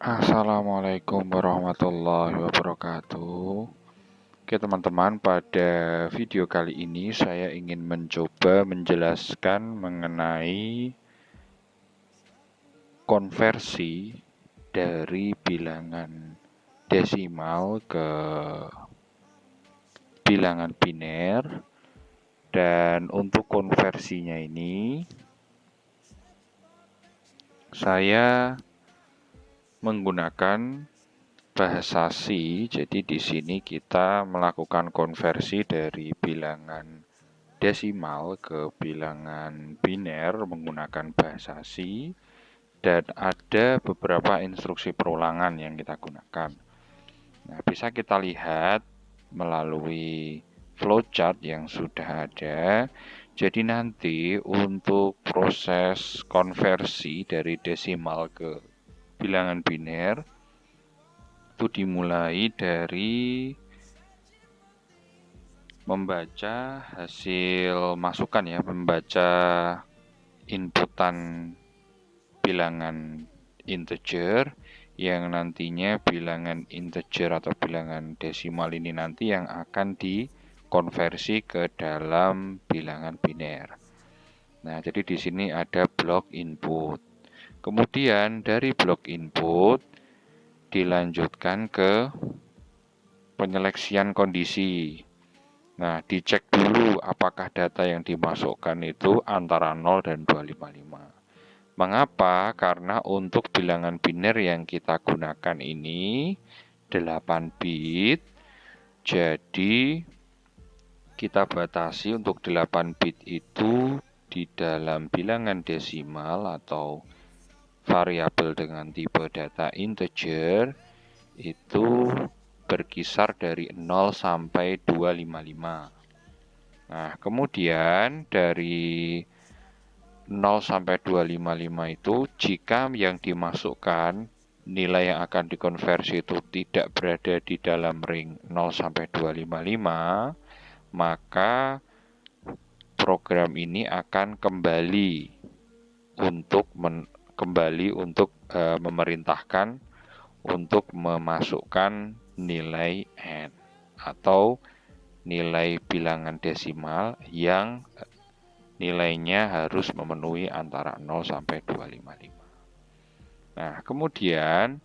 Assalamualaikum warahmatullahi wabarakatuh. Oke teman-teman, pada video kali ini saya ingin mencoba menjelaskan mengenai konversi dari bilangan desimal ke bilangan biner. Dan untuk konversinya ini saya menggunakan bahasa C. Jadi di sini kita melakukan konversi dari bilangan desimal ke bilangan biner menggunakan bahasa C, dan ada beberapa instruksi perulangan yang kita gunakan. Nah, bisa kita lihat melalui flowchart yang sudah ada. Jadi nanti untuk proses konversi dari desimal ke bilangan biner itu dimulai dari membaca hasil masukan ya, membaca inputan bilangan integer yang nantinya bilangan integer atau bilangan desimal ini nanti yang akan dikonversi ke dalam bilangan biner. Nah, jadi di sini ada blok input. Kemudian dari blok input dilanjutkan ke penyeleksian kondisi. Nah, dicek dulu apakah data yang dimasukkan itu antara 0 dan 255. Mengapa? Karena untuk bilangan biner yang kita gunakan ini 8 bit. Jadi kita batasi untuk 8 bit itu di dalam bilangan desimal atau variabel dengan tipe data integer itu berkisar dari 0 sampai 255. Nah, kemudian dari 0 sampai 255 itu jika yang dimasukkan nilai yang akan dikonversi itu tidak berada di dalam ring 0 sampai 255, maka program ini akan kembali untuk memerintahkan untuk memasukkan nilai n atau nilai bilangan desimal yang nilainya harus memenuhi antara 0 sampai 255. Nah, kemudian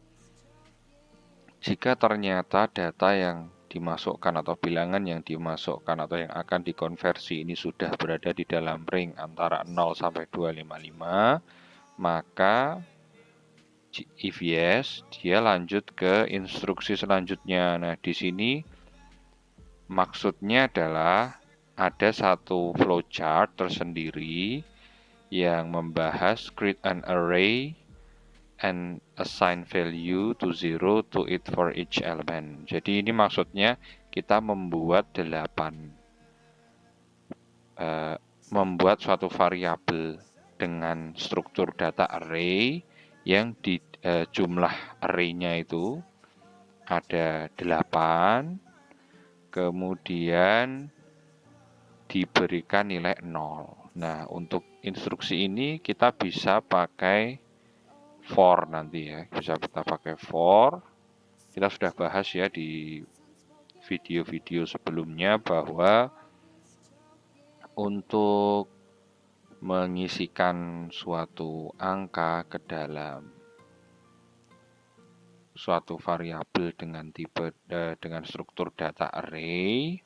jika ternyata data yang dimasukkan atau bilangan yang dimasukkan atau yang akan dikonversi ini sudah berada di dalam ring antara 0 sampai 255, maka if yes, dia lanjut ke instruksi selanjutnya. Nah, di sini maksudnya adalah ada satu flowchart tersendiri yang membahas create an array and assign value to 0 to it for each element. Jadi ini maksudnya kita membuat suatu variabel dengan struktur data array yang di jumlah array-nya itu ada 8, kemudian diberikan nilai 0. Nah, untuk instruksi ini kita bisa pakai for nanti ya, bisa kita pakai for. Kita sudah bahas ya di video-video sebelumnya bahwa untuk mengisikan suatu angka ke dalam suatu variabel dengan dengan struktur data array,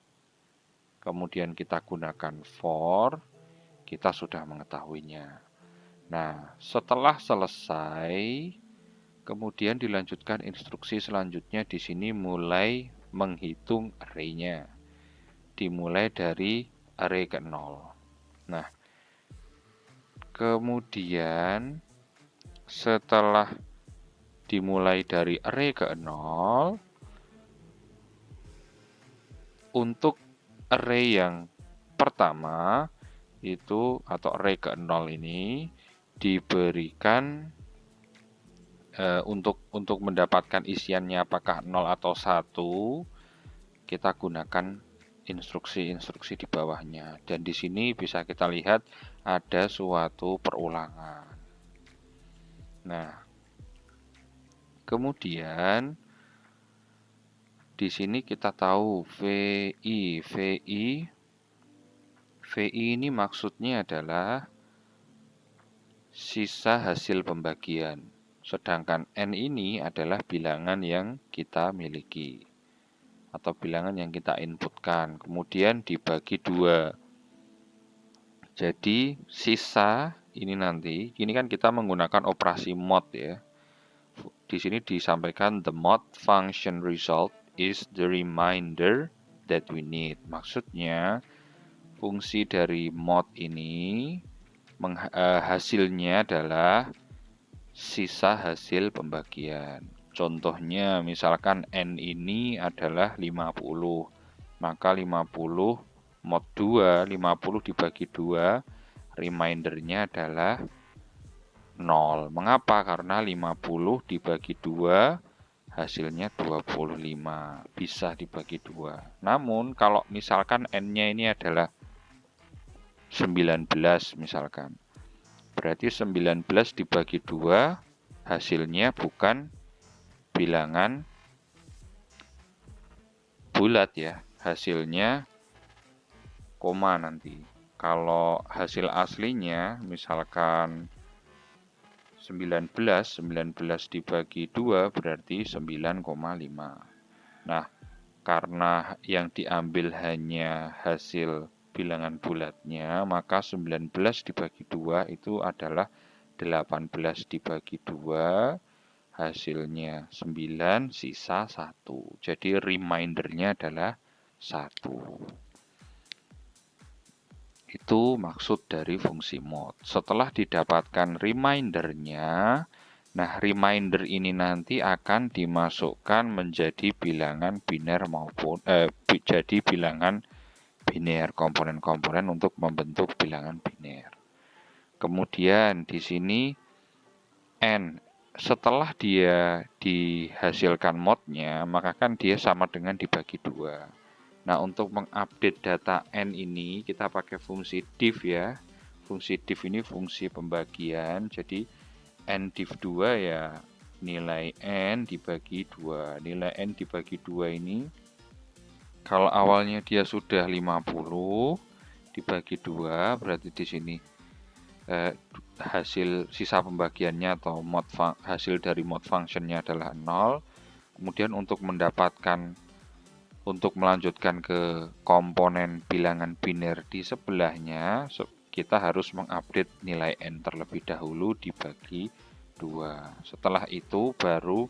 kemudian kita gunakan for, kita sudah mengetahuinya. Nah, setelah selesai, kemudian dilanjutkan instruksi selanjutnya di sini mulai menghitung array-nya. Dimulai dari array ke 0. Nah, kemudian setelah dimulai dari array ke 0, untuk array yang pertama itu atau array ke 0 ini diberikan untuk mendapatkan isiannya apakah 0 atau 1, kita gunakan instruksi-instruksi di bawahnya. Dan di sini bisa kita lihat ada suatu perulangan. Nah, Kemudian di sini kita tahu VI ini maksudnya adalah sisa hasil pembagian. Sedangkan N ini adalah bilangan yang kita miliki atau bilangan yang kita inputkan. Kemudian dibagi 2. Jadi sisa ini nanti, ini kan kita menggunakan operasi mod ya. Di sini disampaikan the mod function result is the remainder that we need. Maksudnya fungsi dari mod ini hasilnya adalah sisa hasil pembagian. Contohnya misalkan N ini adalah 50. Maka 50 mod 2, 50 dibagi 2, remindernya adalah 0. Mengapa? Karena 50 dibagi 2, hasilnya 25. Bisa dibagi 2. Namun kalau misalkan N-nya ini adalah 19 misalkan. Berarti 19 dibagi 2, hasilnya bukan bilangan bulat ya. Hasilnya koma nanti. Kalau hasil aslinya misalkan 19 dibagi 2 berarti 9,5. Nah, karena yang diambil hanya hasil bilangan bulatnya, maka 19 dibagi 2 itu adalah 18 dibagi 2, hasilnya 9, sisa 1. Jadi remindernya adalah 1. Itu maksud dari fungsi mod. Setelah didapatkan remindernya, nah reminder ini nanti akan dimasukkan menjadi bilangan biner maupun jadi bilangan biner, komponen-komponen untuk membentuk bilangan biner. Kemudian di sini N, setelah dia dihasilkan modnya, maka kan dia sama dengan dibagi 2. Nah, untuk mengupdate data N ini, kita pakai fungsi div ya. Fungsi div ini fungsi pembagian, jadi N div 2 ya nilai N dibagi 2. Nilai N dibagi 2 ini, kalau awalnya dia sudah 50, dibagi 2, berarti di sini hasil sisa pembagiannya atau hasil dari mod functionnya adalah 0. Kemudian untuk melanjutkan ke komponen bilangan biner di sebelahnya, kita harus mengupdate nilai N terlebih dahulu dibagi 2. Setelah itu baru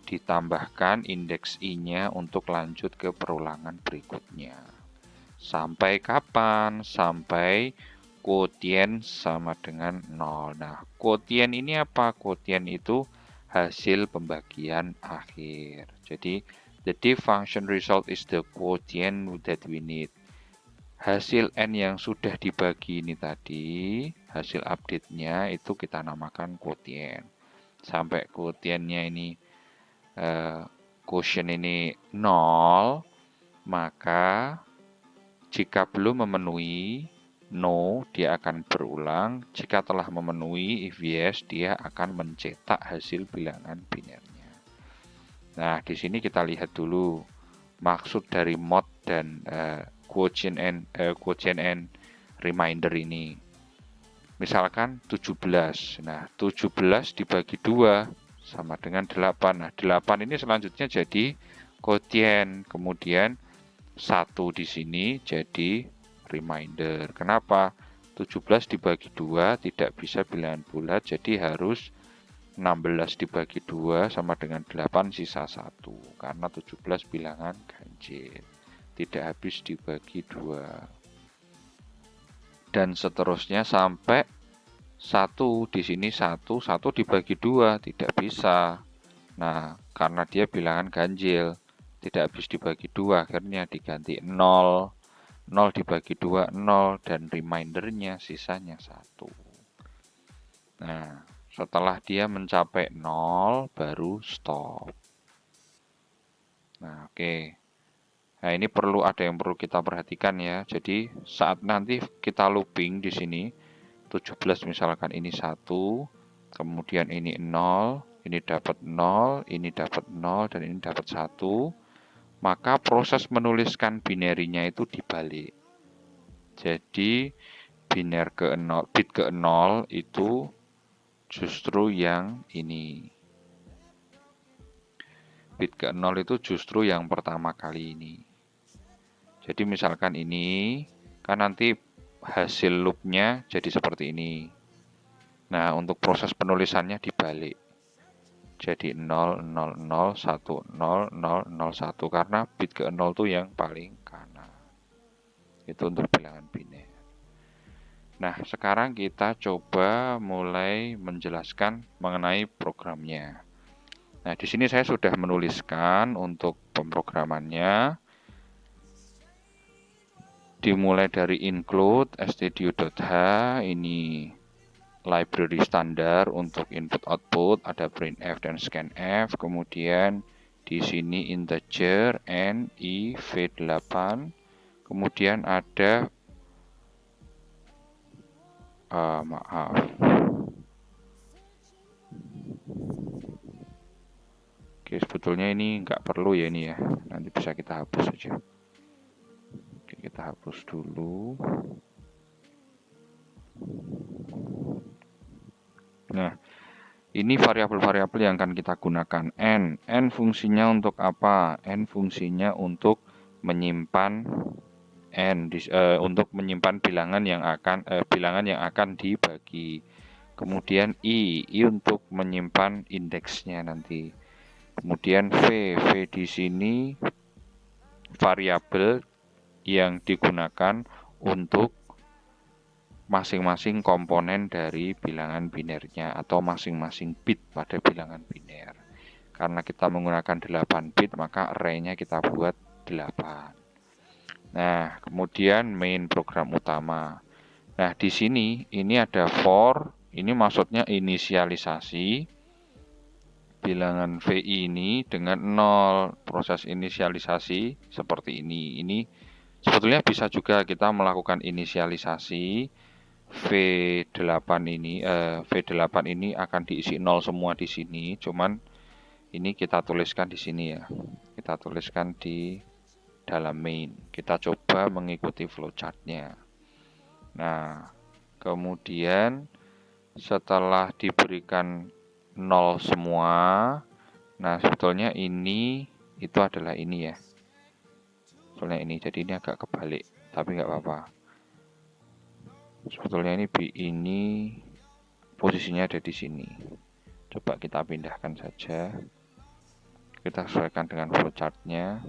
ditambahkan indeks I-nya untuk lanjut ke perulangan berikutnya. Sampai kapan? Sampai quotient sama dengan 0. Nah, quotient ini apa? Quotient itu hasil pembagian akhir. Jadi, the div function result is the quotient that we need. Hasil N yang sudah dibagi ini tadi, hasil update-nya itu kita namakan quotient. Sampai quotient-nya ini quotient ini 0, maka jika belum memenuhi no, dia akan berulang. Jika telah memenuhi, if yes, dia akan mencetak hasil bilangan binernya. Nah, di sini kita lihat dulu maksud dari mod dan quotient and reminder ini. Misalkan 17. Nah, 17 dibagi 2 sama dengan 8. Nah, 8 ini selanjutnya jadi quotient. Kemudian 1 di sini jadi reminder. Kenapa? 17 dibagi 2 tidak bisa bilangan bulat, jadi harus 16 dibagi 2 sama dengan 8 sisa 1. Karena 17 bilangan ganjil. Tidak habis dibagi 2. Dan seterusnya sampai 1. Di sini 1 dibagi 2 tidak bisa. Nah, karena dia bilangan ganjil, tidak habis dibagi 2, akhirnya diganti 0. 0 dibagi 2, 0, dan remindernya sisanya 1. Nah, setelah dia mencapai 0, baru stop. Nah, oke. Nah, ini ada yang perlu kita perhatikan ya. Jadi, saat nanti kita looping di sini, 17 misalkan ini 1, kemudian ini 0, ini dapat 0, ini dapat 0, dan ini dapat 1, maka proses menuliskan binerinya itu dibalik. Jadi biner ke 0, bit ke 0 itu justru yang ini. Bit ke 0 itu justru yang pertama kali ini. Jadi misalkan ini, kan nanti hasil loopnya jadi seperti ini. Nah, untuk proses penulisannya dibalik. Jadi 0, 0, 0, 1, 0, 0, 0, 1. Karena bit ke 0 itu yang paling kanan. Itu untuk bilangan biner. Nah, sekarang kita coba mulai menjelaskan mengenai programnya. Nah, di sini saya sudah menuliskan untuk pemrogramannya. Dimulai dari include stdio.h, ini library standar untuk input output, ada printf dan scanf. Kemudian di sini integer n i v8. Kemudian ada maaf. Oke, sebetulnya ini nggak perlu ya ini ya. Nanti bisa kita hapus saja. Oke, kita hapus dulu. Nah, ini variabel-variabel yang akan kita gunakan. N fungsinya untuk apa? N fungsinya untuk menyimpan untuk menyimpan bilangan yang akan dibagi. Kemudian I untuk menyimpan indeksnya nanti. Kemudian V di sini variabel yang digunakan untuk masing-masing komponen dari bilangan binernya atau masing-masing bit pada bilangan biner. Karena kita menggunakan 8 bit, maka array-nya kita buat 8. Nah, kemudian main program utama. Nah, di sini ini ada for, ini maksudnya inisialisasi bilangan VI ini dengan 0. Proses inisialisasi seperti ini. Ini sebetulnya bisa juga kita melakukan inisialisasi V8 ini akan diisi 0 semua di sini. Cuman ini kita tuliskan di sini ya. Kita tuliskan di dalam main. Kita coba mengikuti flowchart-nya. Nah, kemudian setelah diberikan 0 semua, nah sebetulnya ini itu adalah ini ya. Sebetulnya ini, jadi ini agak kebalik, tapi nggak apa-apa. Sebetulnya ini posisinya ada di sini. Coba kita pindahkan saja. Kita sesuaikan dengan flowchart-nya.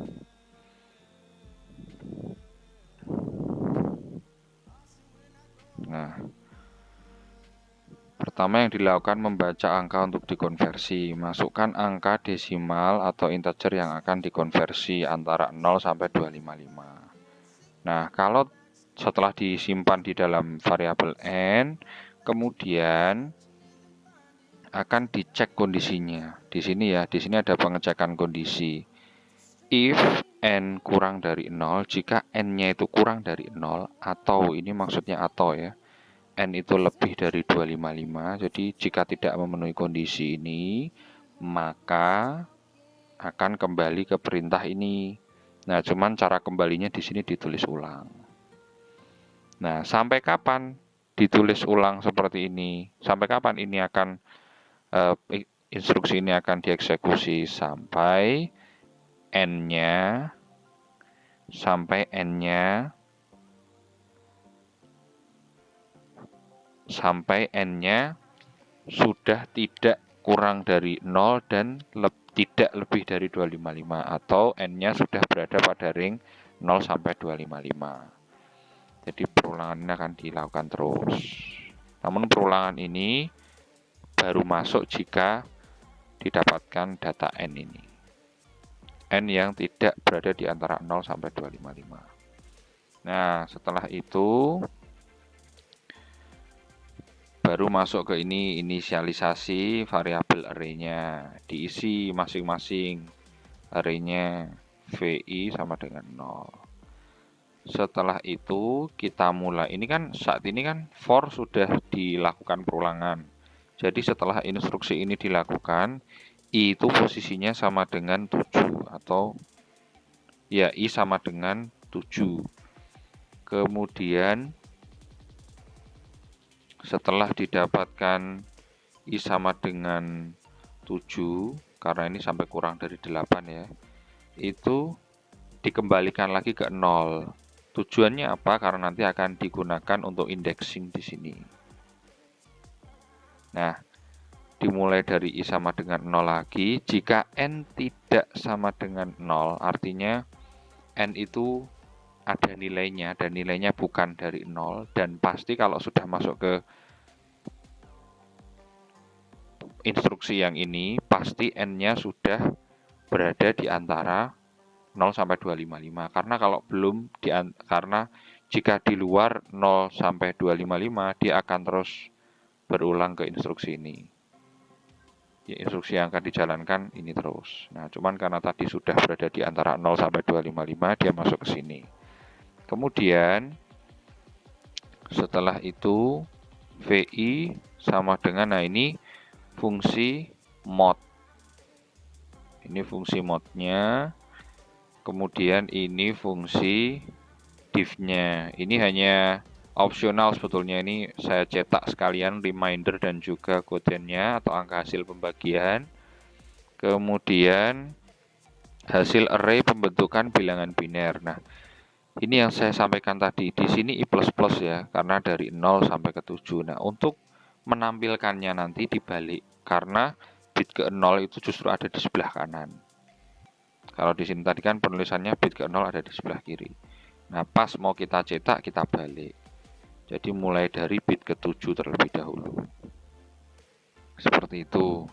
Nah, pertama yang dilakukan membaca angka untuk dikonversi. Masukkan angka desimal atau integer yang akan dikonversi antara 0 sampai 255. Nah, kalau setelah disimpan di dalam variabel n, kemudian akan dicek kondisinya. Di sini ya, di sini ada pengecekan kondisi. If n kurang dari 0, jika n-nya itu kurang dari 0, atau ini maksudnya atau ya, n itu lebih dari 255, jadi jika tidak memenuhi kondisi ini, maka akan kembali ke perintah ini. Nah, cuman cara kembalinya di sini ditulis ulang. Nah, sampai kapan ditulis ulang seperti ini? Sampai kapan ini akan instruksi ini akan dieksekusi? Sampai n-nya sudah tidak kurang dari 0 dan tidak lebih dari 255, atau n-nya sudah berada pada ring 0 sampai 255. Jadi perulangan ini akan dilakukan terus. Namun perulangan ini baru masuk jika didapatkan data n ini. N yang tidak berada di antara 0 sampai 255. Nah, setelah itu baru masuk ke ini, inisialisasi variabel array-nya. Diisi masing-masing array-nya VI sama dengan 0. Setelah itu kita mulai, ini kan saat ini kan for sudah dilakukan perulangan. Jadi setelah instruksi ini dilakukan, I itu posisinya sama dengan 7 atau ya I sama dengan 7. Kemudian setelah didapatkan I sama dengan 7, karena ini sampai kurang dari 8 ya, itu dikembalikan lagi ke 0. Tujuannya apa? Karena nanti akan digunakan untuk indexing di sini. Nah, dimulai dari I sama dengan 0 lagi. Jika N tidak sama dengan 0, artinya N itu ada nilainya, dan nilainya bukan dari 0, dan pasti kalau sudah masuk ke instruksi yang ini, pasti N-nya sudah berada di antara 0 sampai 255. Karena kalau belum, karena jika di luar 0 sampai 255, dia akan terus berulang ke instruksi ini. Ya, instruksi yang akan dijalankan ini terus. Nah, cuman karena tadi sudah berada di antara 0 sampai 255, dia masuk ke sini. Kemudian, setelah itu, VI sama dengan, nah ini fungsi mod. Ini fungsi modnya. Kemudian ini fungsi div-nya. Ini hanya opsional sebetulnya, ini saya cetak sekalian reminder dan juga kodenya atau angka hasil pembagian. Kemudian hasil array pembentukan bilangan biner. Nah, ini yang saya sampaikan tadi. Di sini I++ ya, karena dari 0 sampai ke 7. Nah, untuk menampilkannya nanti dibalik, karena bit ke 0 itu justru ada di sebelah kanan. Kalau di sini tadi kan penulisannya bit ke 0 ada di sebelah kiri. Nah, pas mau kita cetak, kita balik. Jadi mulai dari bit ke 7 terlebih dahulu. Seperti itu.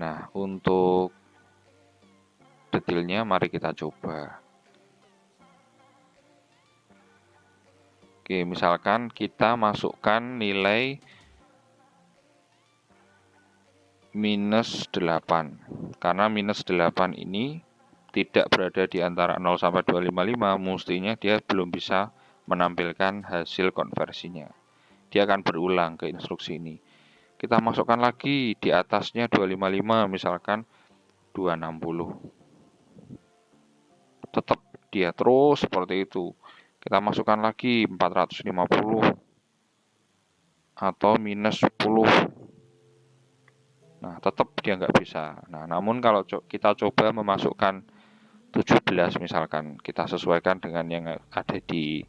Nah, untuk detailnya mari kita coba. Oke, misalkan kita masukkan nilai -8. Karena -8 ini tidak berada di antara 0 sampai 255, mestinya dia belum bisa menampilkan hasil konversinya. Dia akan berulang ke instruksi ini. Kita masukkan lagi di atasnya 255, misalkan 260. Tetap dia terus seperti itu. Kita masukkan lagi 450 atau -10. Nah, tetap dia nggak bisa. Nah, namun kalau kita coba memasukkan 17 misalkan, kita sesuaikan dengan yang ada di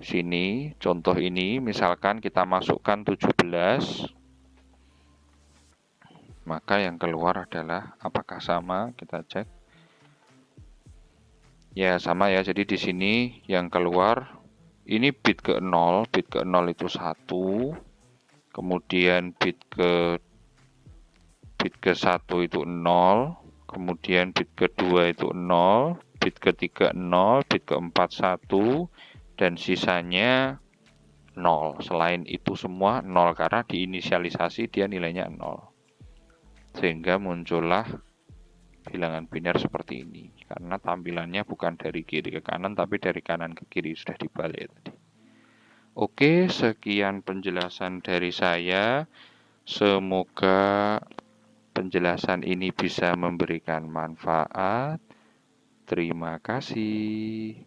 sini. Contoh ini, misalkan kita masukkan 17, maka yang keluar adalah apakah sama? Kita cek. Ya, sama ya. Jadi di sini yang keluar, ini bit ke 0, bit ke 0 itu 1, kemudian bit ke 1 itu 0, kemudian bit kedua itu 0, bit ketiga 0, bit keempat 1, dan sisanya 0. Selain itu semua 0 karena diinisialisasi dia nilainya 0. Sehingga muncullah bilangan biner seperti ini. Karena tampilannya bukan dari kiri ke kanan, tapi dari kanan ke kiri, sudah dibalik tadi. Oke, sekian penjelasan dari saya. Semoga penjelasan ini bisa memberikan manfaat. Terima kasih.